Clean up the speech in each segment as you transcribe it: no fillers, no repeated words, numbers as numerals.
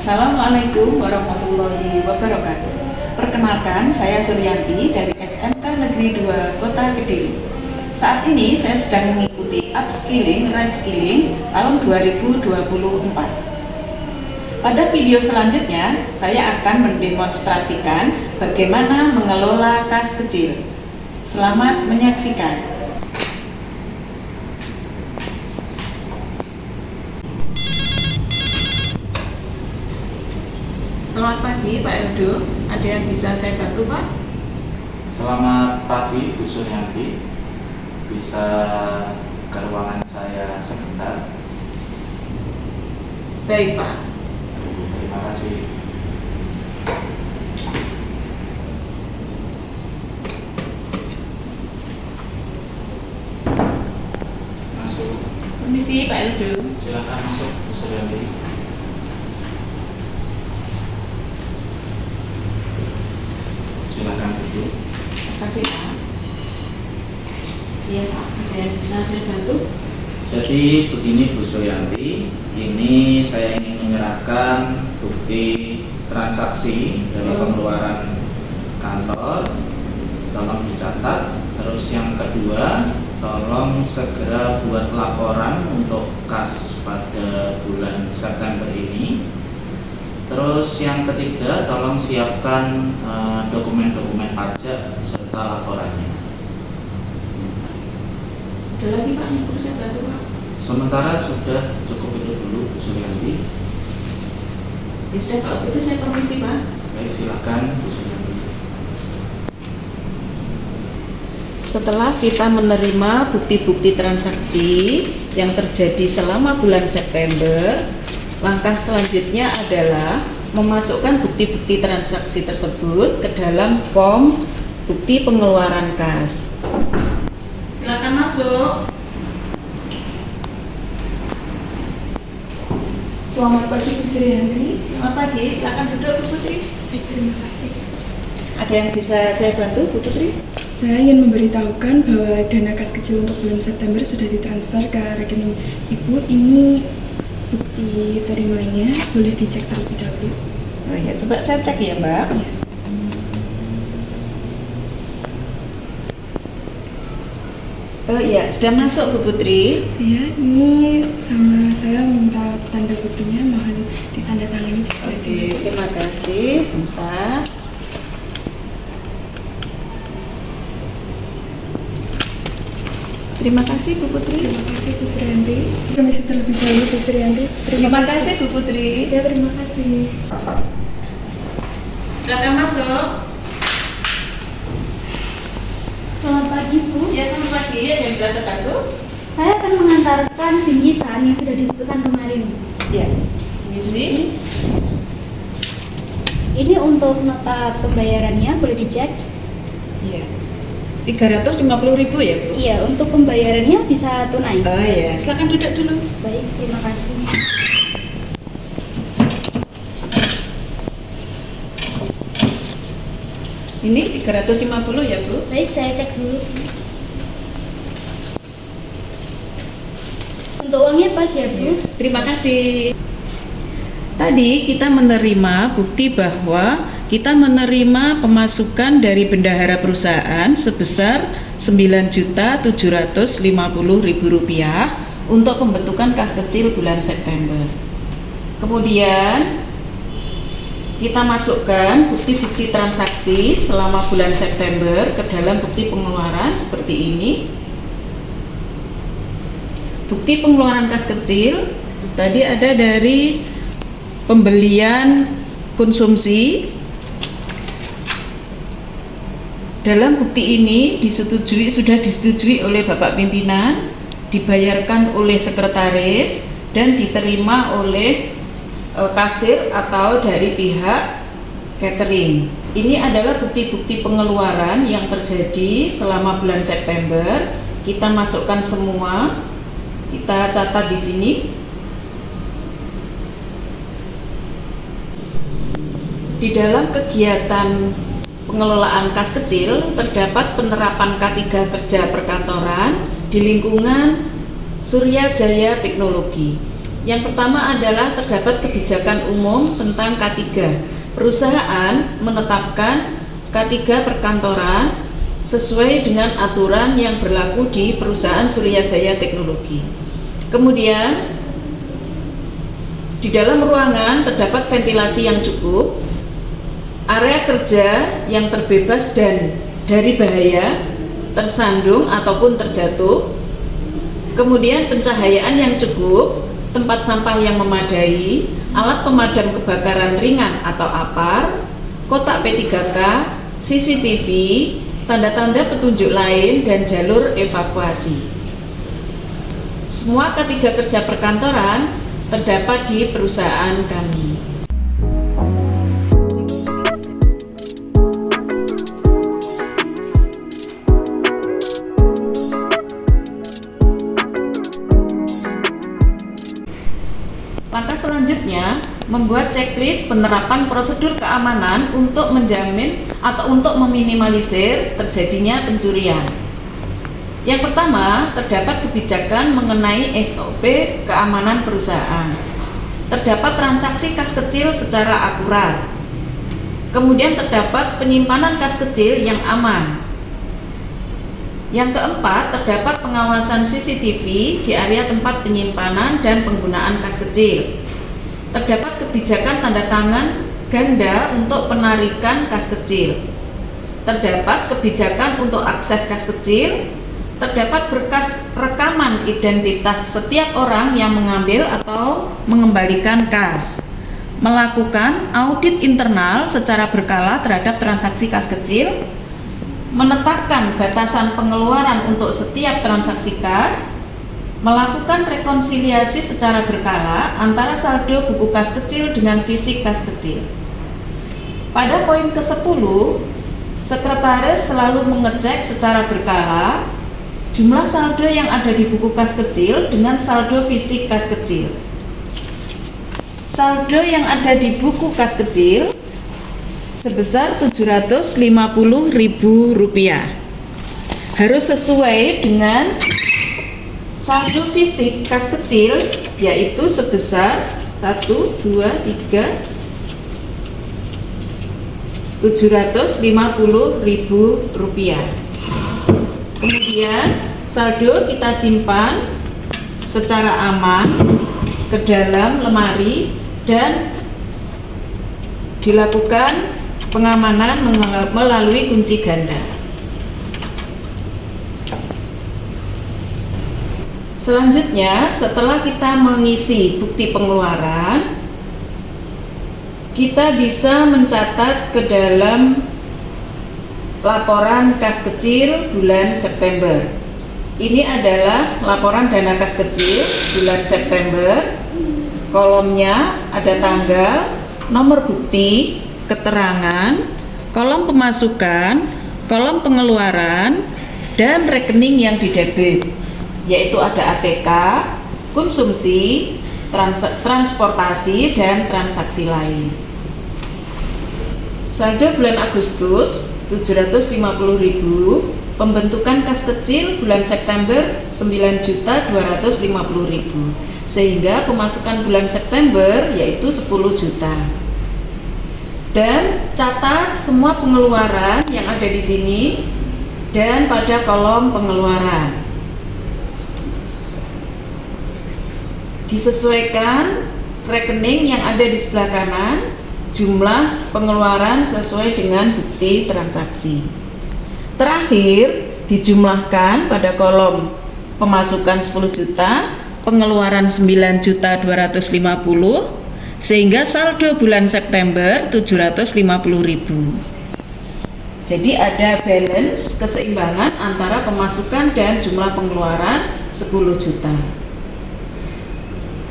Assalamualaikum warahmatullahi wabarakatuh. Perkenalkan, saya Suryanti dari SMK Negeri 2 Kota Kediri. Saat ini saya sedang mengikuti upskilling, reskilling tahun 2024. Pada video selanjutnya, saya akan mendemonstrasikan bagaimana mengelola kas kecil. Selamat menyaksikan. Selamat pagi Pak Eldo, ada yang bisa saya bantu Pak? Selamat pagi Bu Suryanti, bisa ke ruangan saya sebentar? Baik Pak. Terima kasih. Masuk. Permisi Pak Eldo. Silakan masuk Bu Suryanti. Silakan duduk. Terima kasih Pak. Iya Pak, ada yang bisa saya bantu? Jadi begini Bu Suryanti, ini saya ingin menyerahkan bukti transaksi dari pengeluaran kantor, tolong dicatat. Terus yang kedua, tolong segera buat laporan untuk kas pada bulan September ini. Terus yang ketiga, tolong siapkan dokumen-dokumen pajak serta laporannya. Ada lagi Pak yang perlu saya bantu Pak? Sementara sudah cukup itu dulu Bu Suryanti. Ya sudah, kalau begitu saya permisi Pak. Baik, silakan Bu Suryanti. Setelah kita menerima bukti-bukti transaksi yang terjadi selama bulan September, langkah selanjutnya adalah memasukkan bukti-bukti transaksi tersebut ke dalam form bukti pengeluaran kas. Silakan masuk. Selamat pagi Bu Suryanti. Selamat pagi, silakan duduk Bu Putri. Terima kasih. Ada yang bisa saya bantu Bu Putri? Saya ingin memberitahukan bahwa dana kas kecil untuk bulan September sudah ditransfer ke rekening Ibu. Ini bukti terimanya, boleh dicek terlebih dahulu. Oh ya, coba saya cek ya Mbak. Ya. Oh iya, sudah masuk Bu Putri. Ya, ini sama saya minta tanda buktinya, mohon ditandatangani di sebelah Oke, sini. terima kasih. Sebentar. Terima kasih Bu Putri. Terima kasih Bu Suryanti. Permisi terlebih dahulu Bu Suryanti. Terima kasih Bu Putri. Ya, terima kasih. Silakan masuk. Selamat pagi Bu, Ya, selamat pagi. Ada yang bisa saya bantu? saya akan mengantarkan bingkisan yang sudah disebutkan kemarin. Ya. Misi. Ini untuk nota pembayarannya, boleh dicek. Iya. 350.000 ya Bu? Iya, untuk pembayarannya bisa tunai. Oh ya, silakan duduk dulu. Baik, terima kasih. Ini 350 ya Bu? Baik, saya cek dulu. Untuk uangnya pas ya Bu? Terima kasih. Tadi kita menerima bukti bahwa kita menerima pemasukan dari bendahara perusahaan sebesar Rp9.750.000 untuk pembentukan kas kecil bulan September. Kemudian kita masukkan bukti-bukti transaksi selama bulan September ke dalam bukti pengeluaran seperti ini. Bukti pengeluaran kas kecil tadi ada dari pembelian konsumsi. Dalam bukti ini sudah disetujui oleh Bapak Pimpinan, dibayarkan oleh sekretaris dan diterima oleh kasir atau dari pihak catering. Ini adalah bukti-bukti pengeluaran yang terjadi selama bulan September. Kita masukkan semua, kita catat di sini. Di dalam kegiatan pengelolaan kas kecil terdapat penerapan K3 kerja perkantoran di lingkungan Surya Jaya Teknologi. Yang pertama adalah terdapat kebijakan umum tentang K3. Perusahaan menetapkan K3 perkantoran sesuai dengan aturan yang berlaku di perusahaan Suryajaya Teknologi. Kemudian, di dalam ruangan terdapat ventilasi yang cukup, area kerja yang terbebas dan dari bahaya, tersandung ataupun terjatuh, kemudian pencahayaan yang cukup, tempat sampah yang memadai, alat pemadam kebakaran ringan atau APAR, kotak P3K, CCTV, tanda-tanda petunjuk lain, dan jalur evakuasi. Semua K3 kerja perkantoran terdapat di perusahaan kami. Langkah selanjutnya, membuat checklist penerapan prosedur keamanan untuk menjamin atau untuk meminimalisir terjadinya pencurian. Yang pertama, terdapat kebijakan mengenai SOP keamanan perusahaan. Terdapat transaksi kas kecil secara akurat. Kemudian terdapat penyimpanan kas kecil yang aman. Yang keempat, terdapat pengawasan CCTV di area tempat penyimpanan dan penggunaan kas kecil. Terdapat kebijakan tanda tangan ganda untuk penarikan kas kecil. Terdapat kebijakan untuk akses kas kecil. Terdapat berkas rekaman identitas setiap orang yang mengambil atau mengembalikan kas. Melakukan audit internal secara berkala terhadap transaksi kas kecil. Menetapkan batasan pengeluaran untuk setiap transaksi kas, melakukan rekonsiliasi secara berkala antara saldo buku kas kecil dengan fisik kas kecil. Pada poin ke-10, sekretaris selalu mengecek secara berkala jumlah saldo yang ada di buku kas kecil dengan saldo fisik kas kecil. Saldo yang ada di buku kas kecil sebesar Rp750.000 harus sesuai dengan saldo fisik kas kecil, yaitu sebesar Rp750.000. Kemudian saldo kita simpan secara aman ke dalam lemari dan dilakukan pengamanan melalui kunci ganda. Selanjutnya, setelah kita mengisi bukti pengeluaran, kita bisa mencatat ke dalam laporan kas kecil bulan September. Ini adalah laporan dana kas kecil bulan September. Kolomnya ada tanggal, nomor bukti, keterangan, kolom pemasukan, kolom pengeluaran, dan rekening yang didebit, yaitu ada ATK, konsumsi, transportasi, dan transaksi lain. Saldo bulan Agustus Rp750.000, pembentukan kas kecil bulan September Rp9.250.000, sehingga pemasukan bulan September yaitu 10 juta. Dan catat semua pengeluaran yang ada di sini dan pada kolom pengeluaran. Disesuaikan rekening yang ada di sebelah kanan, jumlah pengeluaran sesuai dengan bukti transaksi. Terakhir, dijumlahkan pada kolom pemasukan 10 juta, pengeluaran 9.250.000, sehingga saldo bulan September 750.000. Jadi ada balance, keseimbangan antara pemasukan dan jumlah pengeluaran 10 juta.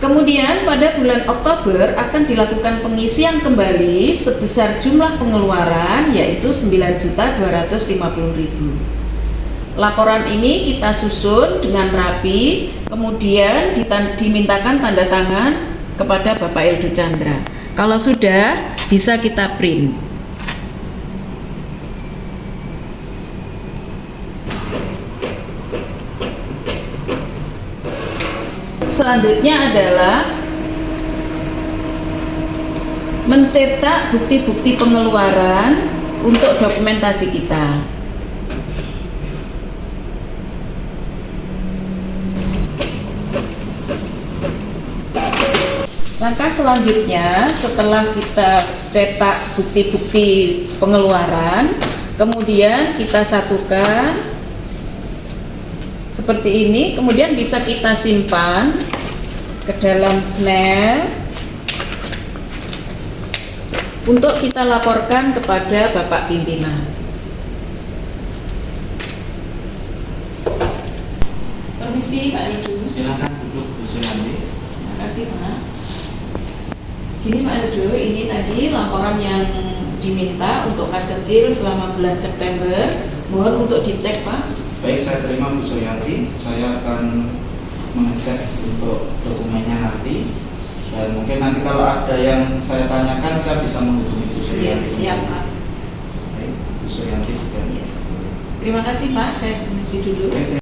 Kemudian pada bulan Oktober akan dilakukan pengisian kembali sebesar jumlah pengeluaran yaitu 9.250.000. Laporan ini kita susun dengan rapi, kemudian dimintakan tanda tangan kepada Bapak Ildu Chandra. Kalau sudah, bisa kita print. Selanjutnya adalah mencetak bukti-bukti pengeluaran untuk dokumentasi kita. Langkah selanjutnya setelah kita cetak bukti-bukti pengeluaran, kemudian kita satukan seperti ini, kemudian bisa kita simpan ke dalam snap untuk kita laporkan kepada Bapak Pimpinan. Permisi Pak Edu. Silakan duduk Bu Suryani. Terima kasih Pak. Gini Pak Edo, ini tadi laporan yang diminta untuk kas kecil selama bulan September. Mohon untuk dicek Pak. Baik, saya terima Bu Suryanti. Saya akan mengecek untuk dokumennya nanti. Dan mungkin nanti kalau ada yang saya tanyakan, saya bisa menghubungi Bu Suryanti. Siap Pak. Baik, Bu Suryanti sudah. Terima kasih Pak, saya permisi dulu. Baik,